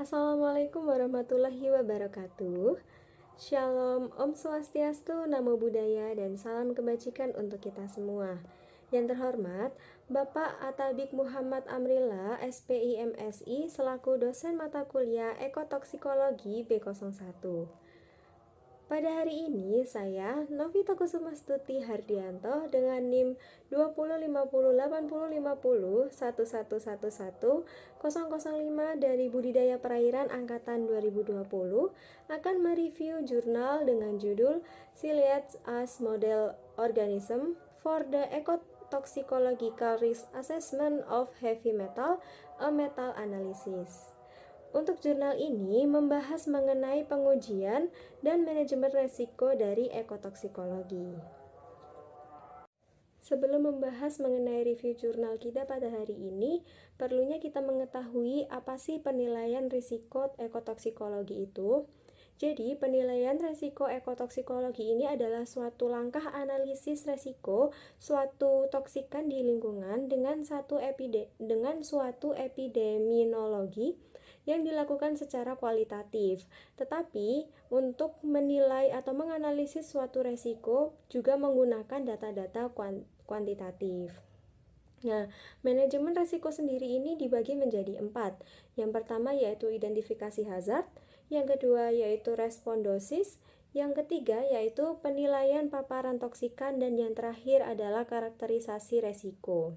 Assalamualaikum warahmatullahi wabarakatuh. Shalom, Om Swastiastu, Namo Buddhaya, dan salam kebajikan untuk kita semua. Yang terhormat, Bapak Atabik Muhammad Amrilla, SPI MSI, selaku dosen mata kuliah Ekotoksikologi B01. Pada hari ini, saya, Novita Kusumastuti Hardianto, dengan NIM 2050805011110005 dari Budidaya Perairan Angkatan 2020, akan mereview jurnal dengan judul Ciliates as Model Organism for the Ecotoxicological Risk Assessment of Heavy Metal, a Metal Analysis. Untuk jurnal ini membahas mengenai pengujian dan manajemen resiko dari ekotoksikologi. Sebelum membahas mengenai review jurnal kita pada hari ini, perlunya kita mengetahui apa sih penilaian risiko ekotoksikologi itu. Jadi, penilaian risiko ekotoksikologi ini adalah suatu langkah analisis risiko suatu toksikan di lingkungan dengan suatu epidemiologi yang dilakukan secara kualitatif. Tetapi, untuk menilai atau menganalisis suatu risiko juga menggunakan data-data kuantitatif. Nah, manajemen risiko sendiri ini dibagi menjadi 4. Yang pertama yaitu identifikasi hazard, yang kedua yaitu respon dosis, yang ketiga yaitu penilaian paparan toksikan, dan yang terakhir adalah karakterisasi risiko.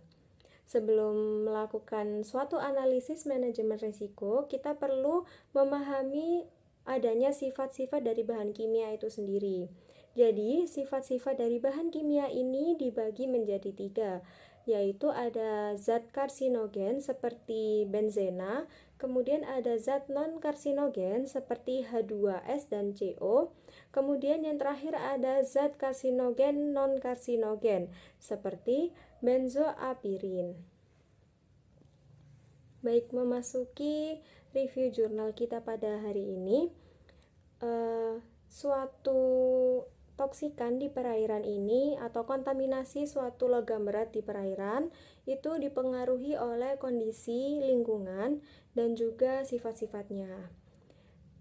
Sebelum melakukan suatu analisis manajemen risiko, kita perlu memahami adanya sifat-sifat dari bahan kimia itu sendiri. Jadi, sifat-sifat dari bahan kimia ini dibagi menjadi 3, yaitu ada zat karsinogen seperti benzena, kemudian ada zat non-karsinogen seperti H2S dan CO, kemudian yang terakhir ada zat karsinogen non-karsinogen seperti benzoapirin. Baik, memasuki review jurnal kita pada hari ini, suatu toksikan di perairan ini atau kontaminasi suatu logam berat di perairan itu dipengaruhi oleh kondisi lingkungan dan juga sifat-sifatnya.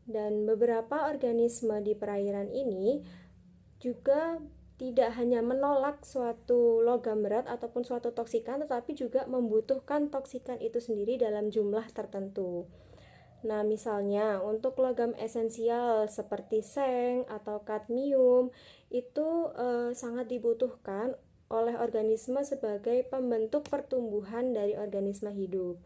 Dan beberapa organisme di perairan ini juga tidak hanya menolak suatu logam berat ataupun suatu toksikan, tetapi juga membutuhkan toksikan itu sendiri dalam jumlah tertentu. Nah, misalnya untuk logam esensial seperti seng atau kadmium itu sangat dibutuhkan oleh organisme sebagai pembentuk pertumbuhan dari organisme hidup.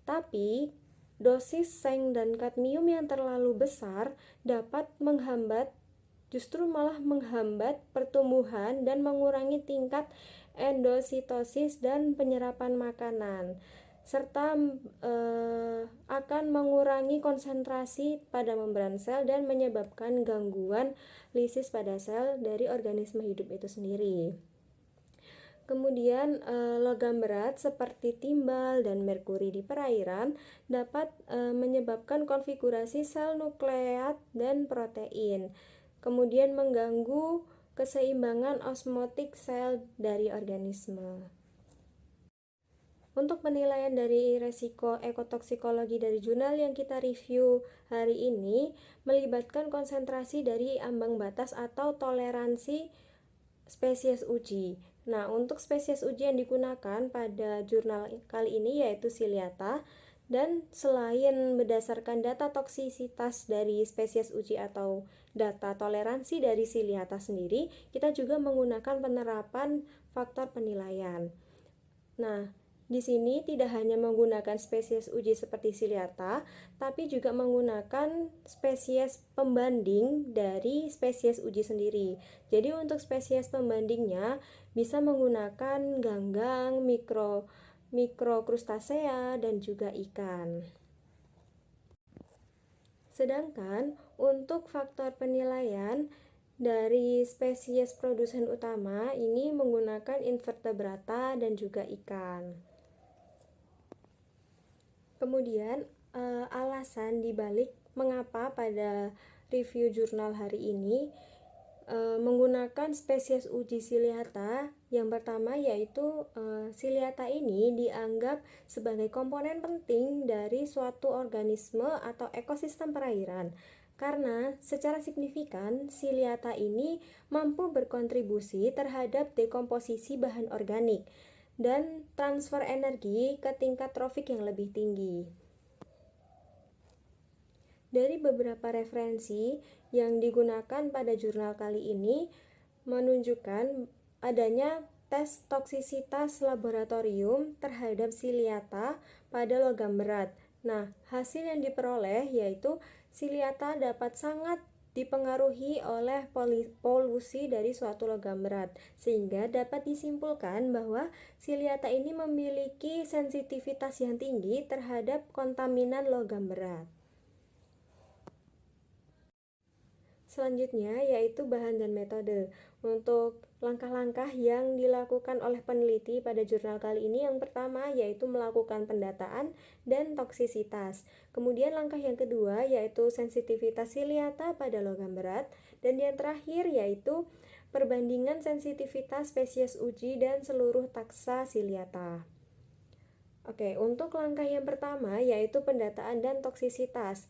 Tapi dosis seng dan kadmium yang terlalu besar dapat justru malah menghambat pertumbuhan dan mengurangi tingkat endositosis dan penyerapan makanan, serta akan mengurangi konsentrasi pada membran sel dan menyebabkan gangguan lisis pada sel dari organisme hidup itu sendiri. Kemudian logam berat seperti timbal dan merkuri di perairan dapat menyebabkan konfigurasi sel nukleat dan protein, kemudian mengganggu keseimbangan osmotik sel dari organisme. Untuk penilaian dari resiko ekotoksikologi dari jurnal yang kita review hari ini melibatkan konsentrasi dari ambang batas atau toleransi spesies uji. Nah, untuk spesies uji yang digunakan pada jurnal kali ini yaitu Ciliata, dan selain berdasarkan data toksisitas dari spesies uji atau data toleransi dari Ciliata sendiri, kita juga menggunakan penerapan faktor penilaian. Nah, di sini tidak hanya menggunakan spesies uji seperti Ciliata, tapi juga menggunakan spesies pembanding dari spesies uji sendiri. Jadi untuk spesies pembandingnya bisa menggunakan ganggang, mikrokrustasea, dan juga ikan. Sedangkan untuk faktor penilaian dari spesies produsen utama ini menggunakan invertebrata dan juga ikan. Kemudian alasan dibalik mengapa pada review jurnal hari ini menggunakan spesies uji Ciliata Yang pertama yaitu Ciliata ini dianggap sebagai komponen penting dari suatu organisme atau ekosistem perairan. Karena secara signifikan Ciliata ini mampu berkontribusi terhadap dekomposisi bahan organik dan transfer energi ke tingkat trofik yang lebih tinggi. Dari beberapa referensi yang digunakan pada jurnal kali ini menunjukkan adanya tes toksisitas laboratorium terhadap Ciliata pada logam berat. Nah, hasil yang diperoleh yaitu Ciliata dapat sangat dipengaruhi oleh polusi dari suatu logam berat, sehingga dapat disimpulkan bahwa Ciliata ini memiliki sensitivitas yang tinggi terhadap kontaminan logam berat. Selanjutnya yaitu bahan dan metode. Untuk langkah-langkah yang dilakukan oleh peneliti pada jurnal kali ini, yang pertama yaitu melakukan pendataan dan toksisitas. Kemudian langkah yang kedua yaitu sensitivitas Ciliata pada logam berat, dan yang terakhir yaitu perbandingan sensitivitas spesies uji dan seluruh taksa Ciliata. Oke, untuk langkah yang pertama yaitu pendataan dan toksisitas.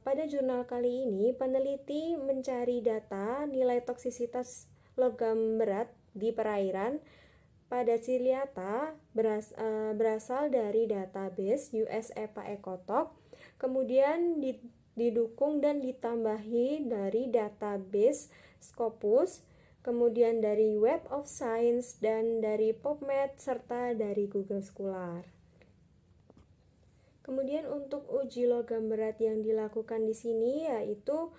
Pada jurnal kali ini, peneliti mencari data nilai toksisitas logam berat di perairan pada Ciliata berasal dari database US EPA Ecotalk, kemudian didukung dan ditambahi dari database Scopus, kemudian dari Web of Science, dan dari PubMed, serta dari Google Scholar. Kemudian untuk uji logam berat yang dilakukan di sini yaitu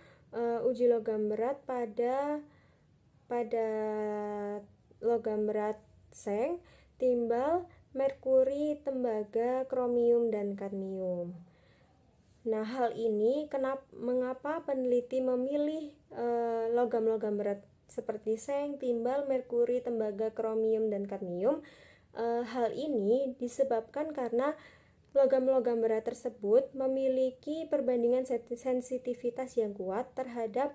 uji logam berat pada logam berat seng, timbal, merkuri, tembaga, kromium, dan kadmium. Nah, hal ini mengapa peneliti memilih logam-logam berat seperti seng, timbal, merkuri, tembaga, kromium, dan kadmium? Hal ini disebabkan karena logam-logam berat tersebut memiliki perbandingan sensitivitas yang kuat terhadap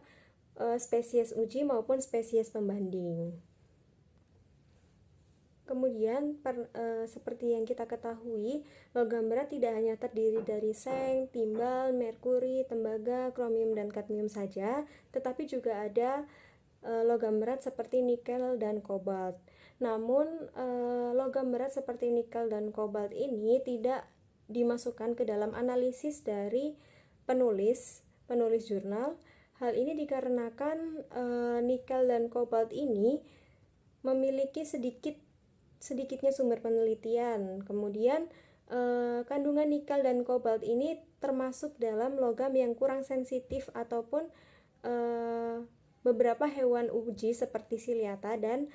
spesies uji maupun spesies pembanding. Kemudian seperti yang kita ketahui, logam berat tidak hanya terdiri dari seng, timbal, merkuri, tembaga, kromium, dan kadmium saja, tetapi juga ada logam berat seperti nikel dan kobalt. Namun logam berat seperti nikel dan kobalt ini tidak dimasukkan ke dalam analisis dari penulis jurnal. Hal ini dikarenakan nikel dan kobalt ini memiliki sedikitnya sumber penelitian. Kemudian kandungan nikel dan kobalt ini termasuk dalam logam yang kurang sensitif ataupun beberapa hewan uji seperti Ciliata dan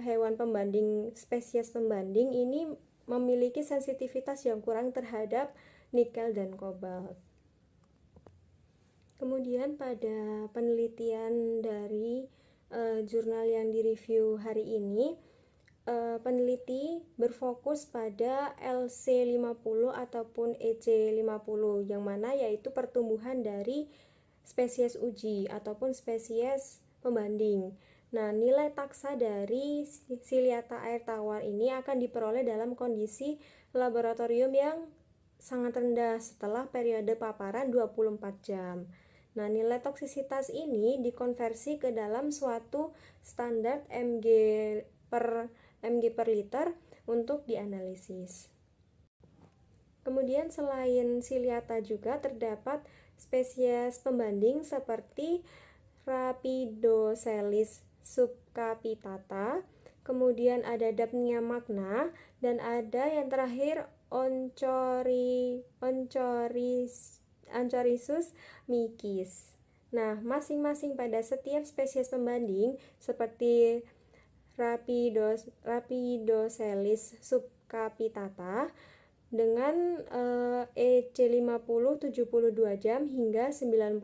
hewan pembanding, spesies pembanding ini memiliki sensitivitas yang kurang terhadap nikel dan kobalt. Kemudian pada penelitian dari jurnal yang direview hari ini, peneliti berfokus pada LC50 ataupun EC50, yang mana yaitu pertumbuhan dari spesies uji ataupun spesies pembanding. Nah, nilai taksa dari Ciliata air tawar ini akan diperoleh dalam kondisi laboratorium yang sangat rendah setelah periode paparan 24 jam. Nah, nilai toksisitas ini dikonversi ke dalam suatu standar mg per liter untuk dianalisis. Kemudian selain Ciliata juga terdapat spesies pembanding seperti Rapidoselis subcapitata, kemudian ada Daphnia magna, dan ada yang terakhir Onchorisus micis. Nah, masing-masing pada setiap spesies pembanding seperti Rapidoselis subcapitata dengan EC50 72 jam hingga 96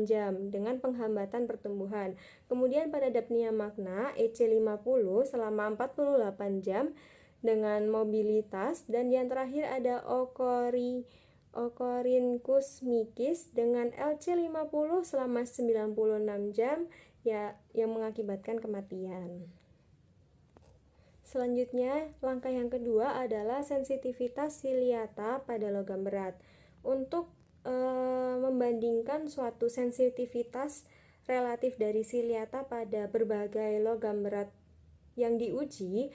jam dengan penghambatan pertumbuhan. Kemudian pada Daphnia magna EC50 selama 48 jam dengan mobilitas, dan yang terakhir ada Ocorhynchus micis dengan LC50 selama 96 jam yang mengakibatkan kematian. Selanjutnya, langkah yang kedua adalah sensitivitas siliata pada logam berat. Untuk membandingkan suatu sensitivitas relatif dari siliata pada berbagai logam berat yang diuji,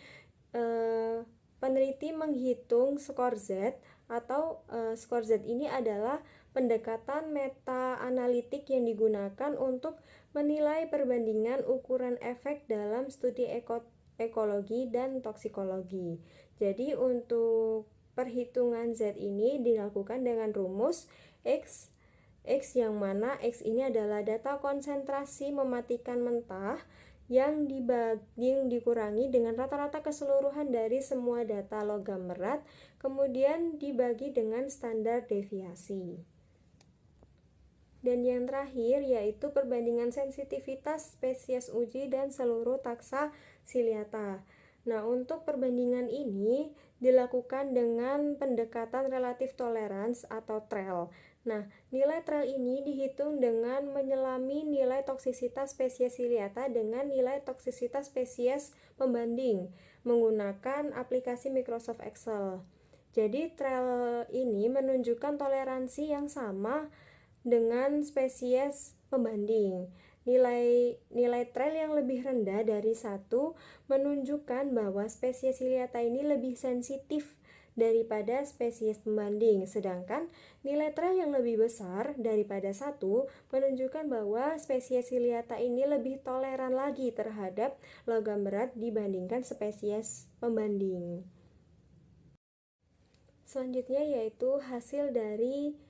peneliti menghitung skor Z atau skor Z ini adalah pendekatan meta-analitik yang digunakan untuk menilai perbandingan ukuran efek dalam studi ekologi dan toksikologi. Jadi untuk perhitungan Z ini dilakukan dengan rumus X yang mana X ini adalah data konsentrasi mematikan mentah yang dikurangi dengan rata-rata keseluruhan dari semua data logam berat, kemudian dibagi dengan standar deviasi. Dan yang terakhir yaitu perbandingan sensitivitas spesies uji dan seluruh taksa siliata. Nah, untuk perbandingan ini dilakukan dengan pendekatan relatif tolerance atau TREL. Nah, nilai TREL ini dihitung dengan menyelami nilai toksisitas spesies siliata dengan nilai toksisitas spesies pembanding menggunakan aplikasi Microsoft Excel. Jadi, TREL ini menunjukkan toleransi yang sama dengan spesies pembanding. Nilai TREL yang lebih rendah dari 1 menunjukkan bahwa spesies siliata ini lebih sensitif daripada spesies pembanding, sedangkan nilai TREL yang lebih besar daripada 1 menunjukkan bahwa spesies siliata ini lebih toleran lagi terhadap logam berat dibandingkan spesies pembanding. Selanjutnya yaitu hasil dari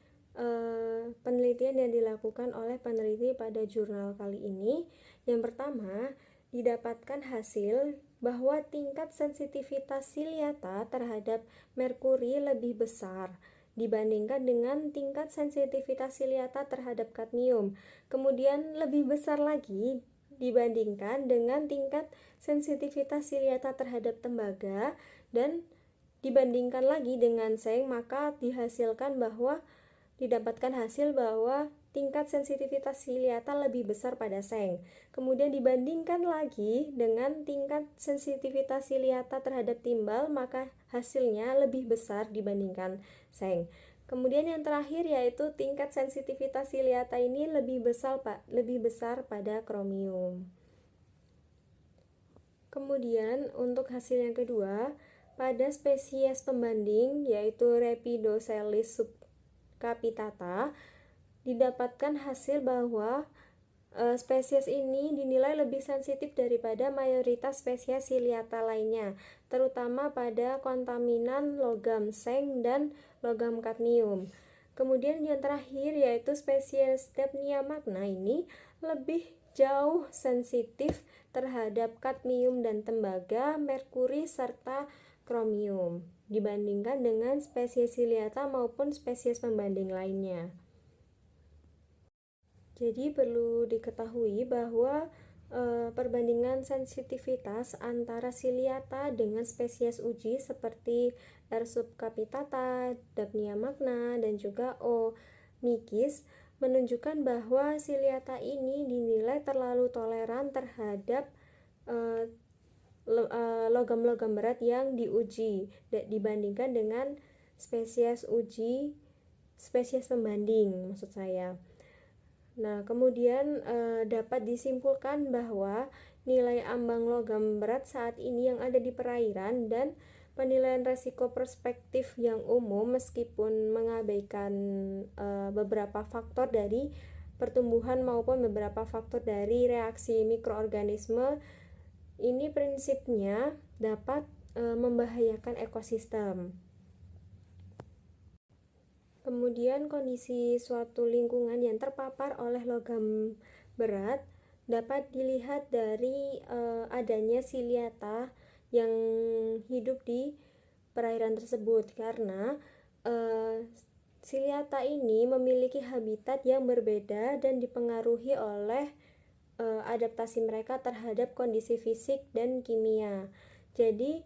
penelitian yang dilakukan oleh peneliti pada jurnal kali ini. Yang pertama, didapatkan hasil bahwa tingkat sensitivitas siliata terhadap merkuri lebih besar dibandingkan dengan tingkat sensitivitas siliata terhadap kadmium. Kemudian lebih besar lagi dibandingkan dengan tingkat sensitivitas siliata terhadap tembaga, dan dibandingkan lagi dengan seng, maka didapatkan hasil bahwa tingkat sensitivitas siliata lebih besar pada seng. Kemudian dibandingkan lagi dengan tingkat sensitivitas siliata terhadap timbal, maka hasilnya lebih besar dibandingkan seng. Kemudian yang terakhir yaitu tingkat sensitivitas siliata ini lebih besar pada kromium. Kemudian untuk hasil yang kedua, pada spesies pembanding yaitu Rhepidoscelis subcapitata, didapatkan hasil bahwa spesies ini dinilai lebih sensitif daripada mayoritas spesies siliata lainnya, terutama pada kontaminan logam seng dan logam kadmium. Kemudian yang terakhir yaitu spesies Dapnia magna ini lebih jauh sensitif terhadap kadmium dan tembaga, merkuri, serta kromium dibandingkan dengan spesies siliata maupun spesies pembanding lainnya. Jadi perlu diketahui bahwa perbandingan sensitivitas antara siliata dengan spesies uji seperti R. subcapitata, Dapnia magna, dan juga O. micis menunjukkan bahwa siliata ini dinilai terlalu toleran terhadap logam-logam berat yang diuji dibandingkan dengan spesies pembanding maksud saya. Nah, kemudian dapat disimpulkan bahwa nilai ambang logam berat saat ini yang ada di perairan dan penilaian resiko prospektif yang umum meskipun mengabaikan beberapa faktor dari pertumbuhan maupun beberapa faktor dari reaksi mikroorganisme, ini prinsipnya dapat membahayakan ekosistem. Kemudian kondisi suatu lingkungan yang terpapar oleh logam berat dapat dilihat dari adanya siliata yang hidup di perairan tersebut, karena siliata ini memiliki habitat yang berbeda dan dipengaruhi oleh adaptasi mereka terhadap kondisi fisik dan kimia. Jadi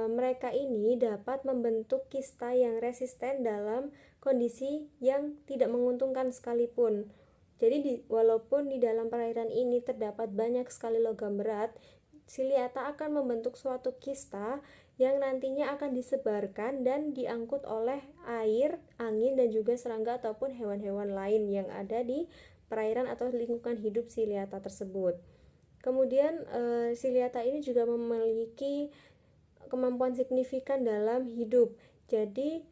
mereka ini dapat membentuk kista yang resisten dalam kondisi yang tidak menguntungkan sekalipun. Jadi walaupun di dalam perairan ini terdapat banyak sekali logam berat, Siliata akan membentuk suatu kista yang nantinya akan disebarkan dan diangkut oleh air, angin, dan juga serangga ataupun hewan-hewan lain yang ada di perairan atau lingkungan hidup siliata tersebut. Kemudian siliata ini juga memiliki kemampuan signifikan dalam hidup. Jadi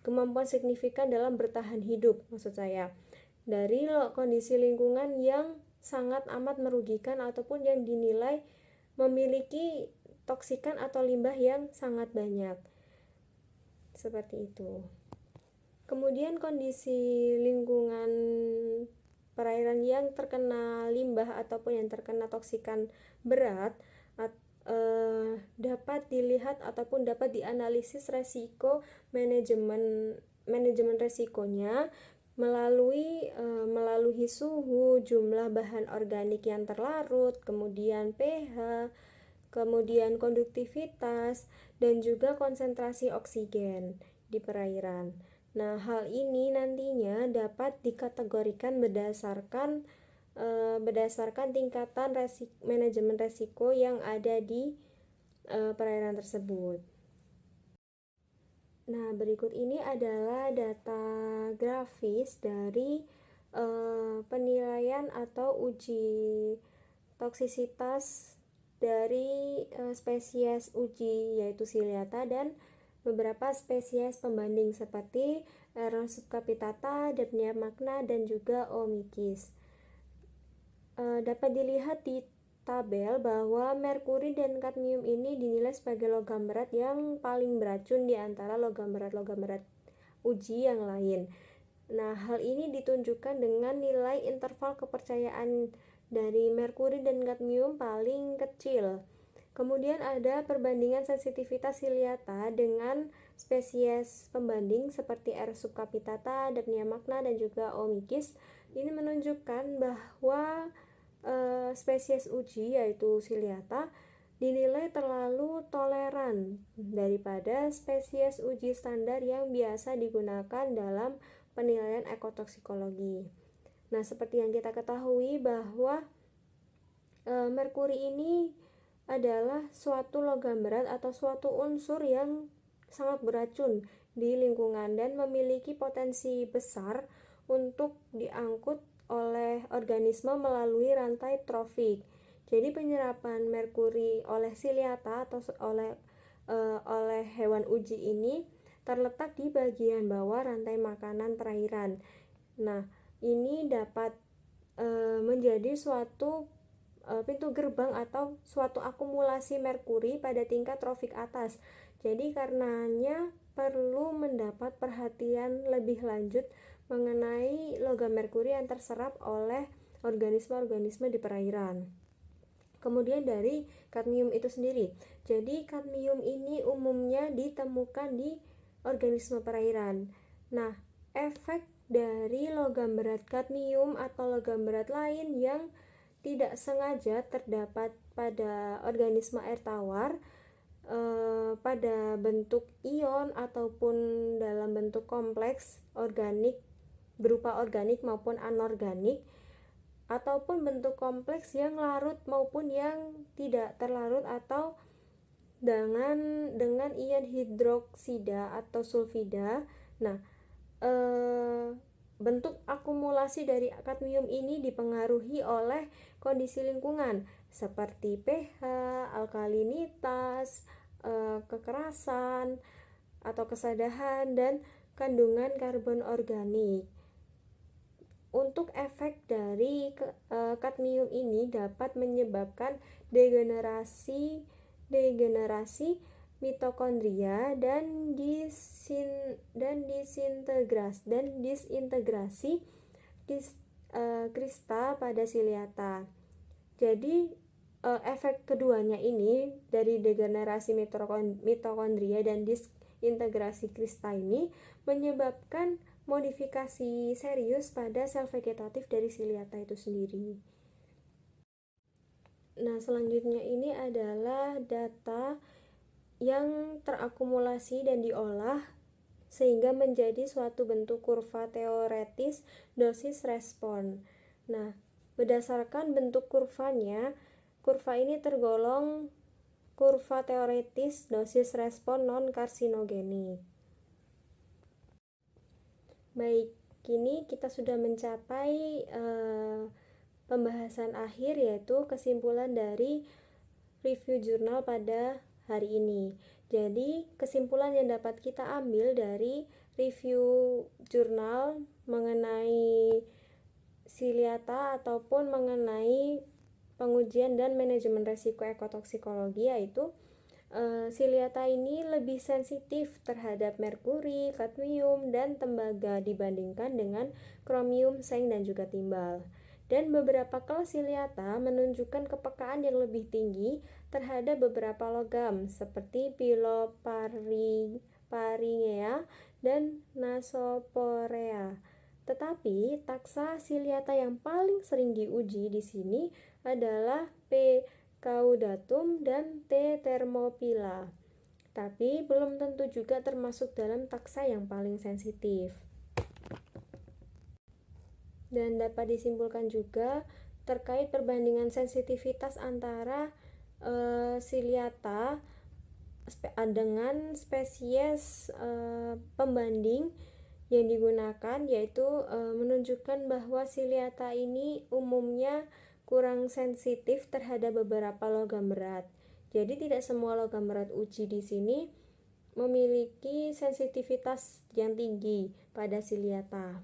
kemampuan signifikan dalam bertahan hidup maksud saya. Dari kondisi lingkungan yang sangat amat merugikan ataupun yang dinilai memiliki toksikan atau limbah yang sangat banyak. Seperti itu. Kemudian kondisi lingkungan perairan yang terkena limbah ataupun yang terkena toksikan berat dapat dilihat ataupun dapat dianalisis resiko manajemen resikonya melalui suhu, jumlah bahan organik yang terlarut, kemudian pH, kemudian konduktivitas, dan juga konsentrasi oksigen di perairan. Nah, hal ini nantinya dapat dikategorikan berdasarkan tingkatan manajemen resiko yang ada di perairan tersebut. Nah, berikut ini adalah data grafis dari penilaian atau uji toksisitas dari spesies uji yaitu Siliata dan beberapa spesies pembanding seperti Aeron subcapitata, Dapnia magna, dan juga Omykis. Dapat dilihat di tabel bahwa merkuri dan kadmium ini dinilai sebagai logam berat yang paling beracun di antara logam berat uji yang lain. Nah, hal ini ditunjukkan dengan nilai interval kepercayaan dari merkuri dan kadmium paling kecil. Kemudian ada perbandingan sensitivitas Siliata dengan spesies pembanding seperti R. subcapitata, Dapnia magna, dan juga Omykis. Ini menunjukkan bahwa spesies uji yaitu Siliata dinilai terlalu toleran daripada spesies uji standar yang biasa digunakan dalam penilaian ekotoksikologi. Nah, seperti yang kita ketahui bahwa merkuri ini adalah suatu logam berat atau suatu unsur yang sangat beracun di lingkungan dan memiliki potensi besar untuk diangkut oleh organisme melalui rantai trofik. Jadi penyerapan merkuri oleh Siliata atau oleh hewan uji ini terletak di bagian bawah rantai makanan perairan. Nah, ini dapat menjadi suatu pintu gerbang atau suatu akumulasi merkuri pada tingkat trofik atas. Jadi karenanya perlu mendapat perhatian lebih lanjut mengenai logam merkuri yang terserap oleh organisme-organisme di perairan. Kemudian dari kadmium itu sendiri. Jadi kadmium ini umumnya ditemukan di organisme perairan. Nah, efek dari logam berat kadmium atau logam berat lain yang tidak sengaja terdapat pada organisme air tawar pada bentuk ion ataupun dalam bentuk kompleks organik berupa organik maupun anorganik ataupun bentuk kompleks yang larut maupun yang tidak terlarut atau dengan ion hidroksida atau sulfida. Nah, bentuk akumulasi dari kadmium ini dipengaruhi oleh kondisi lingkungan seperti pH, alkalinitas, kekerasan atau kesadahan, dan kandungan karbon organik. Untuk efek dari kadmium ini dapat menyebabkan degenerasi mitokondria dan disintegrasi krista pada Siliata. Jadi efek keduanya ini dari degenerasi mitokondria dan disintegrasi krista ini menyebabkan modifikasi serius pada sel vegetatif dari Siliata itu sendiri. Nah, selanjutnya ini adalah data yang terakumulasi dan diolah sehingga menjadi suatu bentuk kurva teoretis dosis respon. Nah, berdasarkan bentuk kurvanya, kurva ini tergolong kurva teoretis dosis respon non-karsinogenik. Baik, kini kita sudah mencapai pembahasan akhir, yaitu kesimpulan dari review jurnal pada hari ini. Jadi, kesimpulan yang dapat kita ambil dari review jurnal mengenai Siliata ataupun mengenai pengujian dan manajemen resiko ekotoksikologi, yaitu Siliata ini lebih sensitif terhadap merkuri, kadmium, dan tembaga dibandingkan dengan kromium, seng, dan juga timbal. Dan beberapa kelas Siliata menunjukkan kepekaan yang lebih tinggi terhadap beberapa logam seperti piloparingea dan nasoporea. Tetapi taksa Siliata yang paling sering diuji di sini adalah P. caudatum dan T. thermophylla, tapi belum tentu juga termasuk dalam taksa yang paling sensitif. Dan dapat disimpulkan juga terkait perbandingan sensitivitas antara Siliata dengan spesies pembanding yang digunakan, yaitu menunjukkan bahwa Siliata ini umumnya kurang sensitif terhadap beberapa logam berat. Jadi tidak semua logam berat uji di sini memiliki sensitivitas yang tinggi pada Siliata.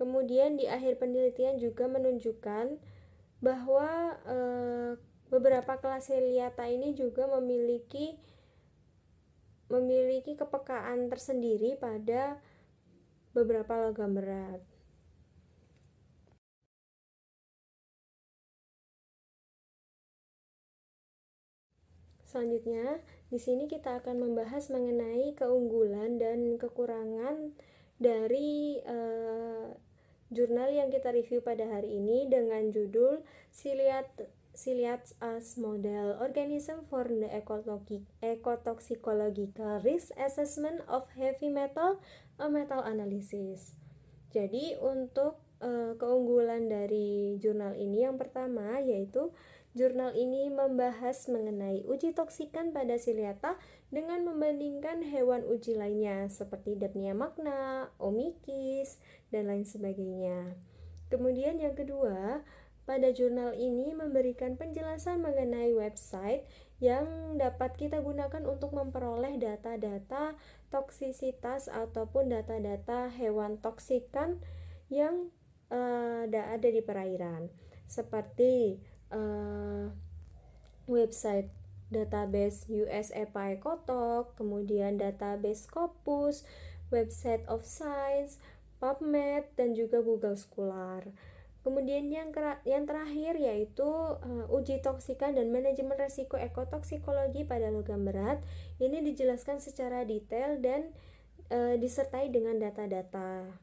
Kemudian di akhir penelitian juga menunjukkan bahwa beberapa kelas Siliata ini juga memiliki kepekaan tersendiri pada beberapa logam berat. Selanjutnya, di sini kita akan membahas mengenai keunggulan dan kekurangan dari jurnal yang kita review pada hari ini dengan judul Ciliates as Model Organism for the Ecotoxicological Risk Assessment of Heavy Metal, a Metal Analysis. Jadi untuk keunggulan dari jurnal ini yang pertama yaitu jurnal ini membahas mengenai uji toksikan pada Siliata dengan membandingkan hewan uji lainnya seperti Dapnia magna, Omykis, dan lain sebagainya. Kemudian yang kedua, pada jurnal ini memberikan penjelasan mengenai website yang dapat kita gunakan untuk memperoleh data-data toksisitas ataupun data-data hewan toksikan yang ada di perairan, seperti website database US EPA Ecotok, kemudian database Scopus, website of Science, PubMed, dan juga Google Scholar. Kemudian yang terakhir yaitu uji toksikan dan manajemen resiko ekotoksikologi pada logam berat. Ini dijelaskan secara detail dan disertai dengan data-data.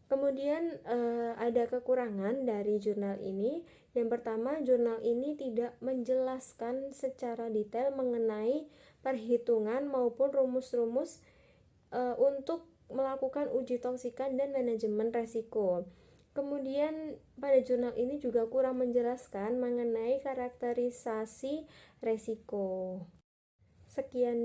Kemudian ada kekurangan dari jurnal ini. Yang pertama, jurnal ini tidak menjelaskan secara detail mengenai perhitungan maupun rumus-rumus untuk melakukan uji toksikan dan manajemen resiko. Kemudian pada jurnal ini juga kurang menjelaskan mengenai karakterisasi resiko. Sekian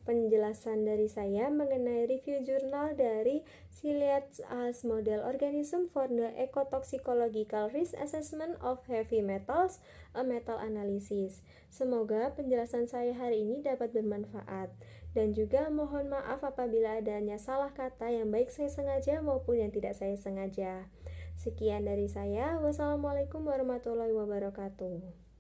penjelasan dari saya mengenai review jurnal dari Ciliates as Model Organism for the Ecotoxicological Risk Assessment of Heavy Metals, a Metal Analysis. Semoga penjelasan saya hari ini dapat bermanfaat. Dan juga mohon maaf apabila adanya salah kata yang baik saya sengaja maupun yang tidak saya sengaja. Sekian dari saya. Wassalamualaikum warahmatullahi wabarakatuh.